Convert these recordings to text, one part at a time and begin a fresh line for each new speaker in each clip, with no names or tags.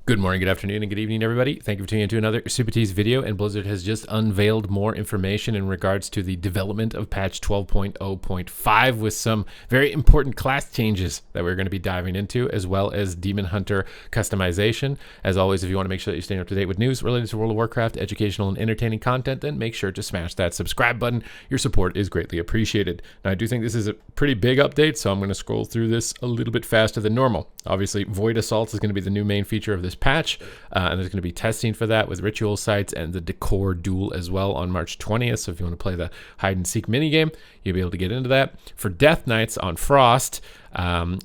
Good morning, good afternoon, and good evening, everybody. Thank you for tuning into another Supatease video, and Blizzard has just unveiled more information in regards to the development of patch 12.0.5 with some very important class changes that we're going to be diving into, as well as Demon Hunter customization. As always, if you want to make sure that you're staying up to date with news related to World of Warcraft, educational and entertaining content, then make sure to smash that subscribe button. Your support is greatly appreciated. Now, I do think this is a pretty big update, so I'm going to scroll through this a little bit faster than normal. Obviously, Void Assaults is going to be the new main feature of this patch, and there's going to be testing for that with ritual sites and the decor duel as well on March 20th. So if you want to play the hide and seek minigame, you'll be able to get into that. For Death Knights on Frost,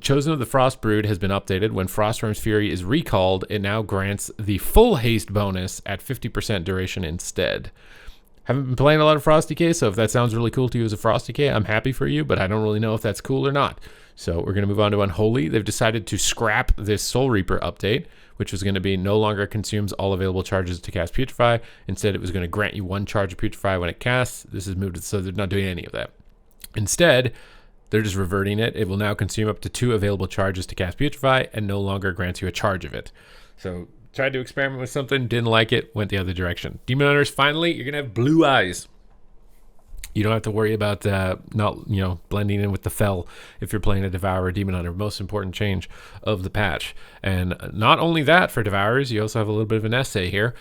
Chosen of the Frost Brood has been updated. When Frostworm's Fury is recalled, it now grants the full haste bonus at 50% duration instead. Haven't been playing a lot of Frost Decay, so if that sounds really cool to you as a Frost Decay, I'm happy for you, but I don't really know if that's cool or not. So we're going to move on to Unholy. They've decided to scrap this Soul Reaper update, which was going to be no longer consumes all available charges to cast Putrefy. Instead, it was going to grant you one charge of Putrefy when it casts. This is moved, so they're not doing any of that. Instead, they're just reverting it. It will now consume up to 2 available charges to cast Putrefy and no longer grants you a charge of it. So tried to experiment with something, didn't like it, went the other direction. Demon Hunters, finally, you're going to have blue eyes. You don't have to worry about not blending in with the Fel if you're playing a Devourer Demon Hunter. Most important change of the patch. And not only that, for Devourers, you also have a little bit of an essay here.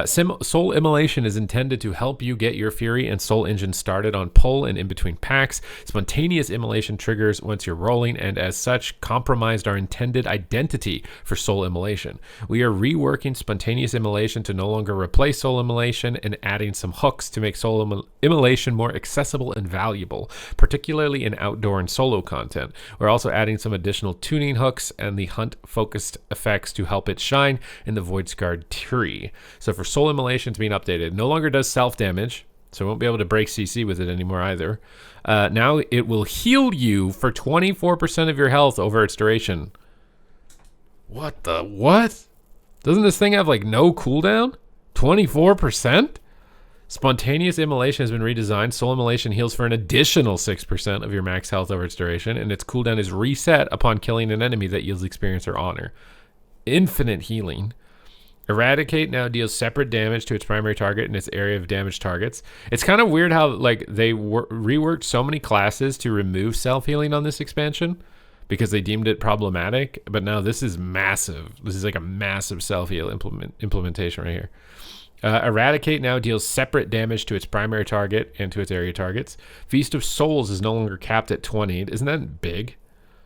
Soul Immolation is intended to help you get your Fury and Soul Engine started on pull and in between packs. Spontaneous Immolation triggers once you're rolling, and as such, compromised our intended identity for Soul Immolation. We are reworking Spontaneous Immolation to no longer replace Soul Immolation and adding some hooks to make Soul Immolation more accessible and valuable, particularly in outdoor and solo content. We're also adding some additional tuning hooks and the hunt-focused effects to help it shine in the Void-Scarred tree. So for Soul Immolation, it's being updated. No longer does self-damage, so we won't be able to break CC with it anymore either. Now it will heal you for 24% of your health over its duration. What the what? Doesn't this thing have like no cooldown? 24%? Spontaneous Immolation has been redesigned. Soul Immolation heals for an additional 6% of your max health over its duration, and its cooldown is reset upon killing an enemy that yields experience or honor. Infinite healing. Eradicate now deals separate damage to its primary target and its area of damage targets. It's kind of weird how like they reworked so many classes to remove self-healing on this expansion because they deemed it problematic, but now this is massive. This is like a massive self-heal implementation right here. Eradicate now deals separate damage to its primary target and to its area targets. Feast of Souls is no longer capped at 20. Isn't that big?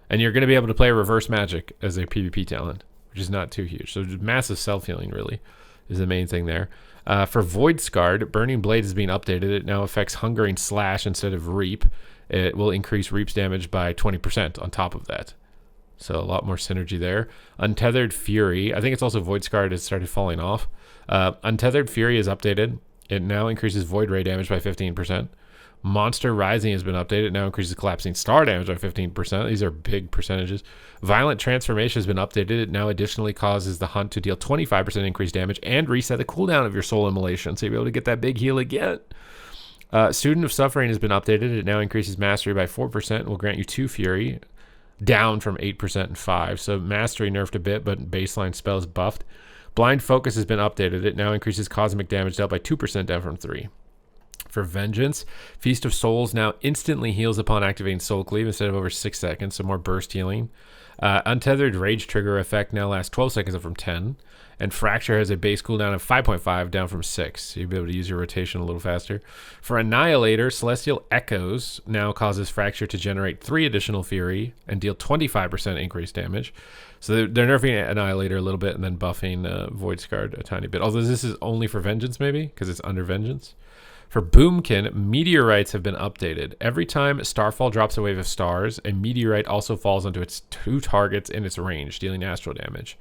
And you're going to be able to play Reverse Magic as a PvP talent, which is not too huge. So massive self-healing really is the main thing there. For Void Scarred, Burning Blade is being updated. It now affects Hungering Slash instead of Reap. It will increase Reap's damage by 20% on top of that. So a lot more synergy there. Untethered Fury. I think it's also Void Scarred has started falling off. Untethered Fury is updated. It now increases Void Ray damage by 15%. Monster Rising has been updated. It now increases Collapsing Star damage by 15%. These are big percentages. Violent Transformation has been updated. It now additionally causes the hunt to deal 25% increased damage and reset the cooldown of your Soul Immolation, so you'll be able to get that big heal again. Student of Suffering has been updated. It now increases Mastery by 4% and will grant you 2 Fury, down from 8% and 5%. So Mastery nerfed a bit, but baseline spell is buffed. Blind Focus has been updated. It now increases cosmic damage dealt by 2%, down from 3%. For Vengeance, Feast of Souls now instantly heals upon activating Soul Cleave instead of over 6 seconds, so more burst healing. Untethered Rage Trigger effect now lasts 12 seconds up from 10. And Fracture has a base cooldown of 5.5, down from 6. So you'll be able to use your rotation a little faster. For Annihilator, Celestial Echoes now causes Fracture to generate 3 additional Fury and deal 25% increased damage. So they're nerfing Annihilator a little bit and then buffing Void Scarred a tiny bit. Although this is only for Vengeance maybe, because it's under Vengeance. For Boomkin, Meteorites have been updated. Every time Starfall drops a wave of stars, a meteorite also falls onto its 2 targets in its range, dealing astral damage.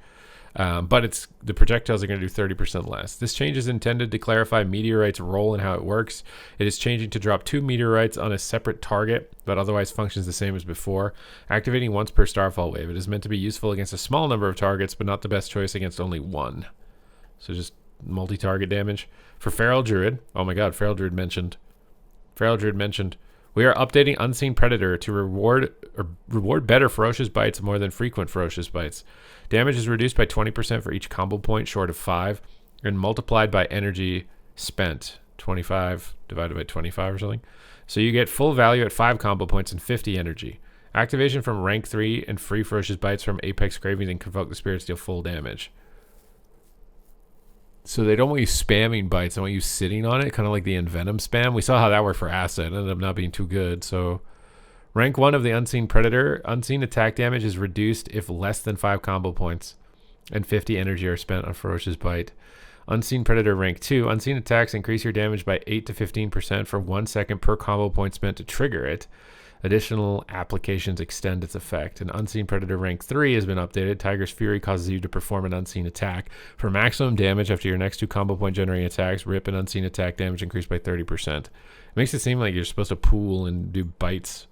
But the projectiles are going to do 30% less. This change is intended to clarify Meteorite's role and how it works. It is changing to drop 2 meteorites on a separate target, but otherwise functions the same as before, activating once per Starfall wave. It is meant to be useful against a small number of targets, but not the best choice against only one. So just multi-target damage. For Feral Druid, oh my god, Feral Druid mentioned. We are updating Unseen Predator to reward better ferocious bites more than frequent ferocious bites. Damage is reduced by 20% for each combo point short of 5 and multiplied by energy spent. 25 divided by 25 or something. So you get full value at 5 combo points and 50 energy. Activation from rank 3 and free ferocious bites from Apex Cravings and Convoke the Spirits deal full damage. So they don't want you spamming bites. They want you sitting on it, kind of like the Envenom spam. We saw how that worked for Acid. It ended up not being too good. So rank 1 of the Unseen Predator. Unseen attack damage is reduced if less than 5 combo points and 50 energy are spent on Ferocious Bite. Unseen Predator rank 2. Unseen attacks increase your damage by 8 to 15% for 1 second per combo point spent to trigger it. Additional applications extend its effect. And Unseen Predator rank 3 has been updated. Tiger's Fury causes you to perform an unseen attack. For maximum damage after your next 2 combo point generating attacks, Rip and unseen attack damage increased by 30%. It makes it seem like you're supposed to pool and do bites.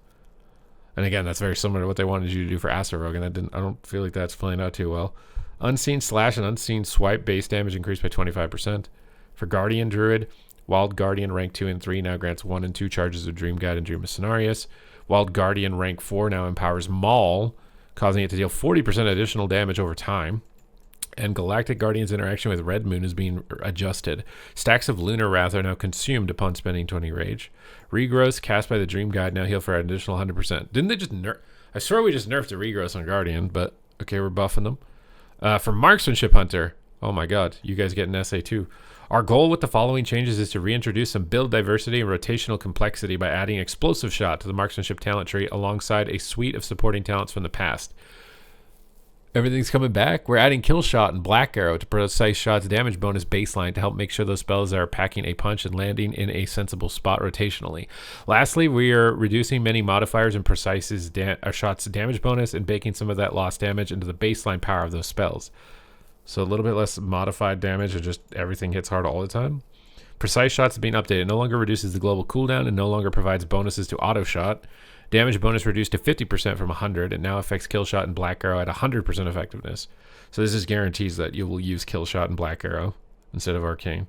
And again, that's very similar to what they wanted you to do for Acid Rogue, and I don't feel like that's playing out too well. Unseen Slash and Unseen Swipe base damage increased by 25%. For Guardian Druid, Wild Guardian rank 2 and 3 now grants 1 and 2 charges of Dream Guide and Dream of Cenarius. Wild Guardian rank 4 now empowers Maul, causing it to deal 40% additional damage over time. And Galactic Guardian's interaction with Red Moon is being adjusted. Stacks of Lunar Wrath are now consumed upon spending 20 rage. Regrowth cast by the Dream Guide now heal for an additional 100%. Didn't they just nerf? I swear we just nerfed the Regrowth on Guardian, but okay, we're buffing them. For Marksmanship Hunter, oh my god, you guys get an SA too. Our goal with the following changes is to reintroduce some build diversity and rotational complexity by adding Explosive Shot to the Marksmanship talent tree alongside a suite of supporting talents from the past. Everything's coming back. We're adding Kill Shot and Black Arrow to Precise Shot's damage bonus baseline to help make sure those spells are packing a punch and landing in a sensible spot rotationally. Lastly, we are reducing many modifiers in Precise's Shot's damage bonus and baking some of that lost damage into the baseline power of those spells. So a little bit less modified damage and just everything hits hard all the time. Precise Shots being updated. It no longer reduces the global cooldown and no longer provides bonuses to Auto Shot. Damage bonus reduced to 50% from 100. It now affects Kill Shot and Black Arrow at 100% effectiveness. So this just guarantees that you will use Kill Shot and Black Arrow instead of Arcane.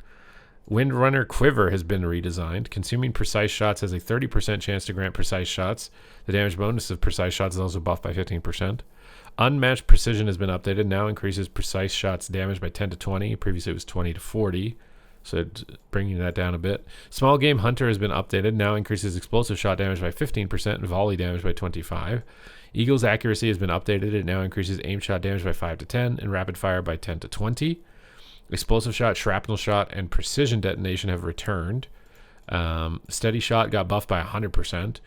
Windrunner Quiver has been redesigned. Consuming Precise Shots has a 30% chance to grant Precise Shots. The damage bonus of Precise Shots is also buffed by 15%. Unmatched Precision has been updated. Now increases Precise Shots damage by 10 to 20. Previously it was 20 to 40. So bringing that down a bit. Small Game Hunter has been updated. Now increases Explosive Shot damage by 15% and volley damage by 25. Eagle's Accuracy has been updated. It now increases Aim Shot damage by 5 to 10 and Rapid Fire by 10 to 20. Explosive Shot, Shrapnel Shot, and Precision Detonation have returned. Steady Shot got buffed by 100%.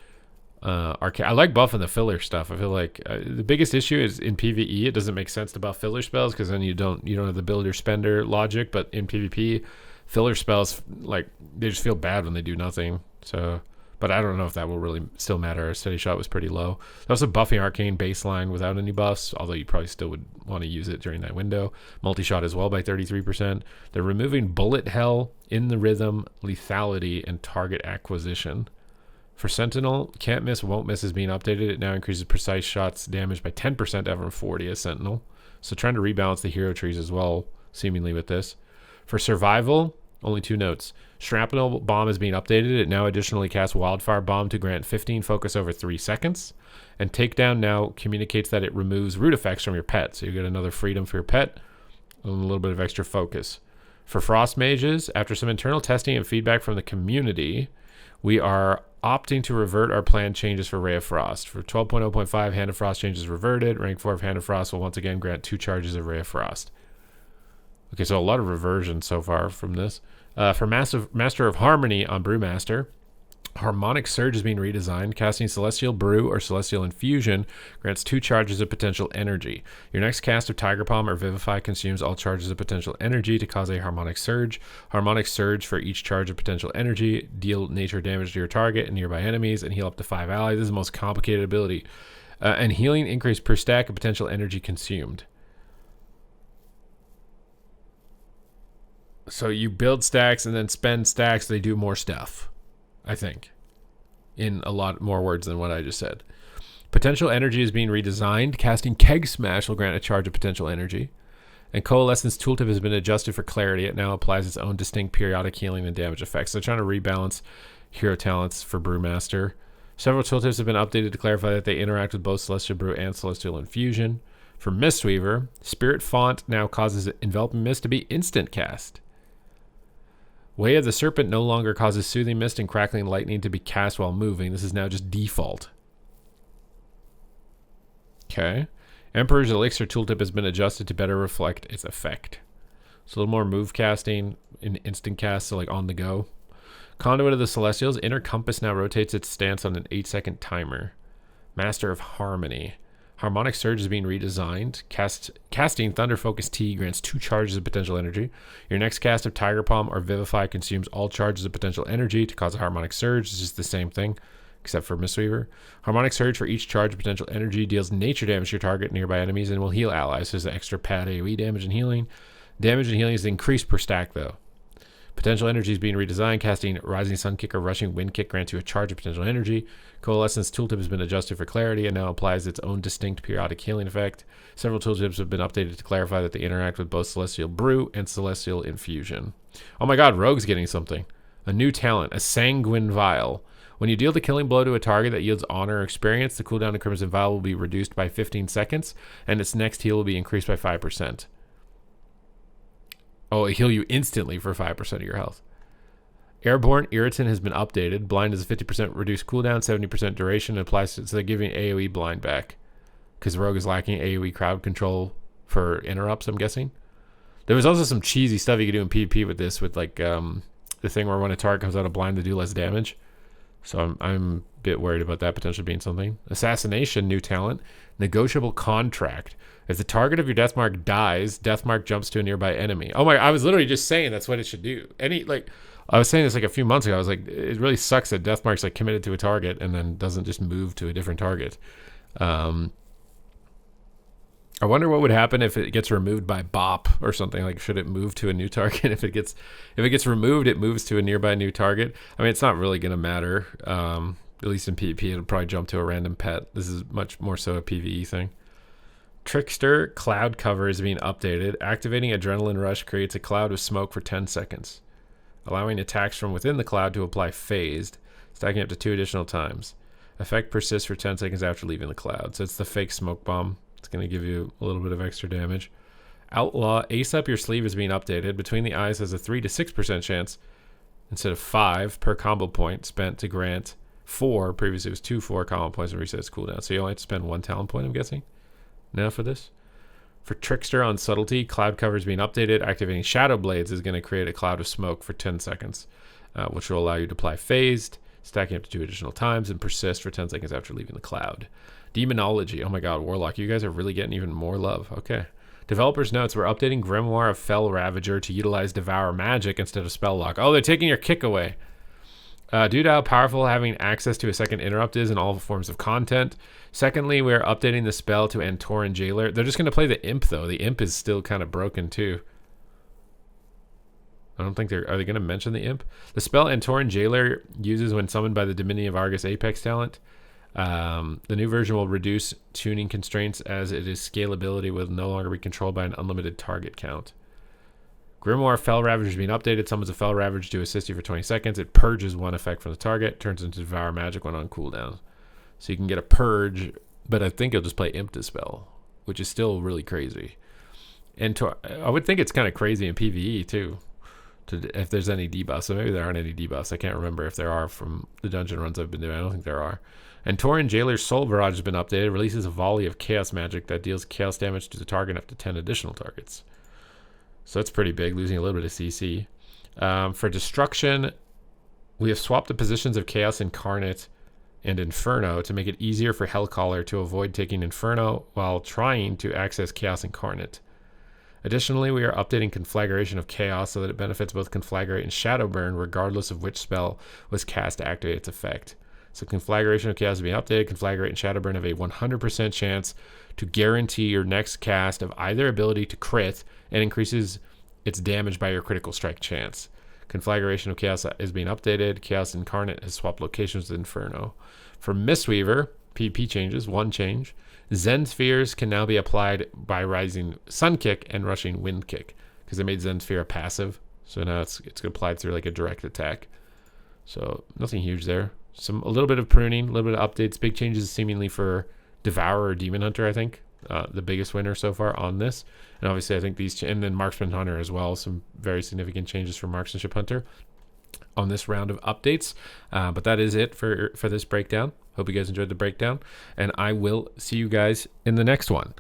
I like buffing the filler stuff. I feel like the biggest issue is in PvE. It doesn't make sense to buff filler spells because then you don't have the builder spender logic. But in PvP, filler spells like they just feel bad when they do nothing. So, but I don't know if that will really still matter. Steady Shot was pretty low. Also buffing Arcane baseline without any buffs, although you probably still would want to use it during that window. Multi-shot as well by 33%. They're removing Bullet Hell, In the Rhythm, Lethality, and Target Acquisition. For Sentinel, Can't Miss, Won't Miss is being updated. It now increases Precise Shots damage by 10% down from 40 as Sentinel. So trying to rebalance the hero trees as well, seemingly with this. For Survival, only 2 notes. Shrapnel Bomb is being updated. It now additionally casts Wildfire Bomb to grant 15 focus over 3 seconds. And Takedown now communicates that it removes root effects from your pet. So you get another freedom for your pet and a little bit of extra focus. For Frost Mages, after some internal testing and feedback from the community, we are opting to revert our planned changes for Ray of Frost. For 12.0.5, Hand of Frost changes reverted. Rank 4 of Hand of Frost will once again grant 2 charges of Ray of Frost. Okay, so a lot of reversion so far from this. For Master of Harmony on Brewmaster, Harmonic Surge is being redesigned. Casting Celestial Brew or Celestial Infusion grants 2 charges of potential energy. Your next cast of Tiger Palm or Vivify consumes all charges of potential energy to cause a Harmonic Surge. Harmonic Surge for each charge of potential energy. Deal nature damage to your target and nearby enemies and heal up to 5 allies. This is the most complicated ability. And healing increase per stack of potential energy consumed. So you build stacks and then spend stacks. They do more stuff, I think, in a lot more words than what I just said. Potential energy is being redesigned. Casting Keg Smash will grant a charge of potential energy. And Coalescence Tooltip has been adjusted for clarity. It now applies its own distinct periodic healing and damage effects. So they're trying to rebalance hero talents for Brewmaster. Several tooltips have been updated to clarify that they interact with both Celestial Brew and Celestial Infusion. For Mistweaver, Spirit Font now causes Enveloping Mist to be instant cast. Way of the Serpent no longer causes Soothing Mist and Crackling Lightning to be cast while moving. This is now just default. Okay. Emperor's Elixir tooltip has been adjusted to better reflect its effect. So a little more move casting in instant cast, so like on the go. Conduit of the Celestials. Inner Compass now rotates its stance on an 8-second timer. Master of Harmony. Harmonic Surge is being redesigned. Casting Thunder Focus T grants 2 charges of potential energy. Your next cast of Tiger Palm or Vivify consumes all charges of potential energy to cause a Harmonic Surge. It's just the same thing, except for Mistweaver. Harmonic Surge for each charge of potential energy deals nature damage to your target, nearby enemies, and will heal allies. So there's an extra pad AoE damage and healing. Damage and healing is increased per stack, though. Potential energy is being redesigned. Casting Rising Sun Kick or Rushing Wind Kick grants you a charge of potential energy. Coalescence tooltip has been adjusted for clarity and now applies its own distinct periodic healing effect. Several tooltips have been updated to clarify that they interact with both Celestial Brew and Celestial Infusion. Oh my god, Rogue's getting something. A new talent, a Sanguine Vial. When you deal the killing blow to a target that yields honor or experience, the cooldown of Crimson Vial will be reduced by 15 seconds, and its next heal will be increased by 5%. Oh, it'll heal you instantly for 5% of your health. Airborne Irritant has been updated. Blind is a 50% reduced cooldown, 70% duration, and applies to, so they're giving AoE blind back. Because Rogue is lacking AoE crowd control for interrupts, I'm guessing. There was also some cheesy stuff you could do in PvP with this, with like the thing where when a target comes out of blind, they do less damage. So I'm a bit worried about that potentially being something. Assassination, new talent. Negotiable Contract. If the target of your Deathmark dies, Deathmark jumps to a nearby enemy. Oh my, I was literally just saying that's what it should do. I was saying this like a few months ago. I was like, it really sucks that Deathmark's like committed to a target and then doesn't just move to a different target. I wonder what would happen if it gets removed by BOP or something. Like, should it move to a new target? If it gets removed, it moves to a nearby new target. I mean, it's not really going to matter. At least in PvP, it'll probably jump to a random pet. This is much more so a PvE thing. Trickster Cloud Cover is being updated. Activating Adrenaline Rush creates a cloud of smoke for 10 seconds, allowing attacks from within the cloud to apply phased, stacking up to 2 additional times. Effect persists for 10 seconds after leaving the cloud. So it's the fake smoke bomb. It's going to give you a little bit of extra damage. Outlaw Ace Up Your Sleeve is being updated. Between the Eyes has a 3 to 6% chance instead of 5 per combo point spent to grant 4. Previously it was 2 combo points and resets cooldown. So you only have to spend 1 talent point, I'm guessing, now for this. For Trickster on Subtlety, Cloud Cover is being updated. Activating Shadow Blades is going to create a cloud of smoke for 10 seconds, which will allow you to apply phased, stacking up to 2 additional times, and persist for 10 seconds after leaving the cloud. Demonology. Oh my god, Warlock, you guys are really getting even more love. Okay. Developers notes, we're updating Grimoire of Fell Ravager to utilize Devour Magic instead of Spell Lock. Oh, they're taking your kick away. Due to how powerful having access to a second interrupt is in all forms of content. Secondly, we're updating the spell to Antoran Jailer. They're just going to play the Imp, though. The Imp is still kind of broken, too. I don't think are they going to mention the Imp? The spell Antoran Jailer uses when summoned by the Dominion of Argus Apex talent. The new version will reduce tuning constraints as it is scalability will no longer be controlled by an unlimited target count. Grimoire Fell Ravager is being updated. Summons a Fell Ravager to assist you for 20 seconds. It purges 1 effect from the target. Turns into Devour Magic when on cooldown. So you can get a purge, but I think you'll just play Imp Dispel, which is still really crazy. And I would think it's kind of crazy in PvE too, if there's any debuffs. So maybe there aren't any debuffs. I can't remember if there are from the dungeon runs I've been doing. I don't think there are. And Antoran Jailer's Soul Barrage has been updated. Releases a volley of chaos magic that deals chaos damage to the target up to 10 additional targets. So that's pretty big, losing a little bit of CC. For Destruction, we have swapped the positions of Chaos Incarnate and Inferno to make it easier for Hellcaller to avoid taking Inferno while trying to access Chaos Incarnate. Additionally, we are updating Conflagration of Chaos so that it benefits both Conflagrate and Shadowburn regardless of which spell was cast to activate its effect. So Conflagration of Chaos is being updated. Conflagrate and Shadowburn have a 100% chance to guarantee your next cast of either ability to crit and increases its damage by your critical strike chance. Conflagration of Chaos is being updated. Chaos Incarnate has swapped locations with Inferno. For Mistweaver, PvP changes, 1 change. Zen Spheres can now be applied by Rising Sun Kick and Rushing Wind Kick because they made Zen Sphere a passive. So now it's applied through like a direct attack. So nothing huge there. A little bit of pruning, a little bit of updates, big changes seemingly for Devourer or Demon Hunter, I think. The biggest winner so far on this. And obviously I think these, and then Marksman Hunter as well, some very significant changes for Marksmanship Hunter on this round of updates. But that is it for this breakdown. Hope you guys enjoyed the breakdown, and I will see you guys in the next one.